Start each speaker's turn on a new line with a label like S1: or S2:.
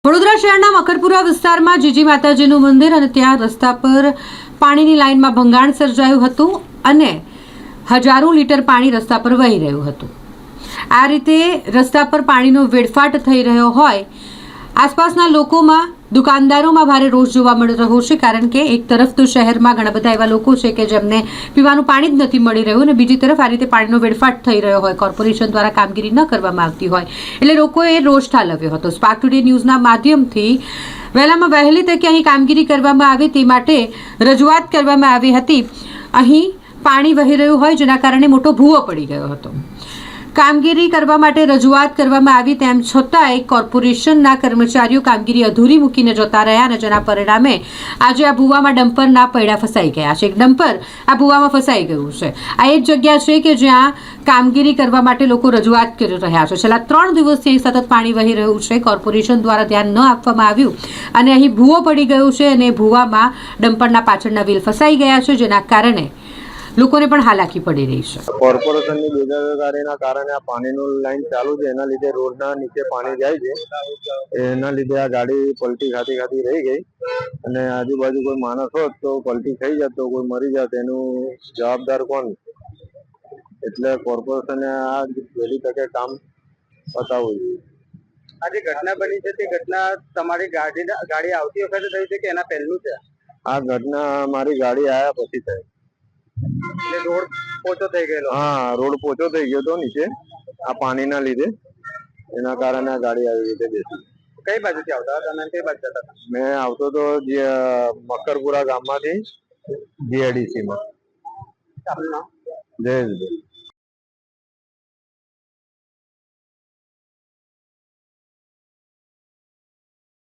S1: વડોદરા શહેરના મકરપુરા વિસ્તારમાં જીજી માતાજીનું મંદિર અને ત્યાં રસ્તા પર પાણીની લાઇનમાં ભંગાણ સર્જાયું હતું અને હજારો લીટર પાણી રસ્તા પર વહી રહ્યું હતું। આ રીતે રસ્તા પર પાણીનો વેડફાટ થઈ રહ્યો હોય આસપાસના લોકોમાં દુકાનદારોમાં ભારે રોષ જોવા મળી રહ્યો છે, કારણ કે એક તરફ તો શહેરમાં ઘણા બધા એવા લોકો છે કે જેમને પીવાનું પાણી જ નથી મળી રહ્યું અને બીજી તરફ આ રીતે પાણીનો વેડફાટ થઈ રહ્યો હોય, કોર્પોરેશન દ્વારા કામગીરી ન કરવામાં આવતી હોય એટલે લોકોએ રોષ ઠાલવ્યો હતો। સ્પાર્ક ટુડે ન્યૂઝના માધ્યમથી વહેલામાં વહેલી તકે અહીં કામગીરી કરવામાં આવે તે માટે રજૂઆત કરવામાં આવી હતી। અહીં પાણી વહી રહ્યું હોય જેના કારણે મોટો ભૂવો પડી ગયો હતો। કામગીરી કરવા માટે રજૂઆત કરવામાં આવી તેમ છતાંય કોર્પોરેશનના કર્મચારીઓ કામગીરી અધૂરી મૂકીને જતા રહ્યા અને જેના પરિણામે આજે આ ભૂવામાં ડમ્પરના પૈડા ફસાઈ ગયા છે। એક ડમ્પર આ ભૂવામાં ફસાઈ ગયું છે। આ એક જગ્યા છે કે જ્યાં કામગીરી કરવા માટે લોકો રજૂઆત કરી રહ્યા છે। છેલ્લા 3 દિવસથી સતત પાણી વહી રહ્યું છે। કોર્પોરેશન દ્વારા ધ્યાન ન આપવામાં આવ્યું અને અહીં ભૂવો પડી ગયો છે અને ભૂવામાં ડમ્પરના પાછળના વ્હીલ ફસાઈ ગયા છે, જેના કારણે લોકોને પણ હાલાકી પડી રહી છે।
S2: કોર્પોરેશનની બેદરકારીના કારણે આ પાણીનું લાઈન ચાલુ છે, એના લીધે રોડના નીચે પાણી જાય છે, એના લીધે આ ગાડી પલટી ખાતી રહી ગઈ અને આજુબાજુ કોઈ માણસ હોત તો પલટી થઈ જતો, કોઈ મરી જાત, એનું જવાબદાર કોણ? એટલે કોર્પોરેશને આ વહેલી તકે કામ પતાવવું જોઈએ।
S3: આ જે ઘટના બની છે તે ઘટના તમારી ગાડી આવતી વખતે થઈ છે કે એના પહેલું છે?
S2: આ ઘટના મારી ગાડી આવ્યા પછી થઈ।
S3: રોડ પોચો થઈ ગયેલો?
S2: હા, રોડ પોચો થઈ ગયો હતો નીચે આ પાણીના લીધે, એના કારણે આ ગાડી આવી રીતે બેસી।
S3: કઈ બાજુથી આવતા હતા અને કઈ બાજુ જતા હતા?
S2: મેં આવતો તો મકરપુરા ગામમાંથી GIDC માં।
S3: આપનું નામ?
S2: જયેશભાઈ।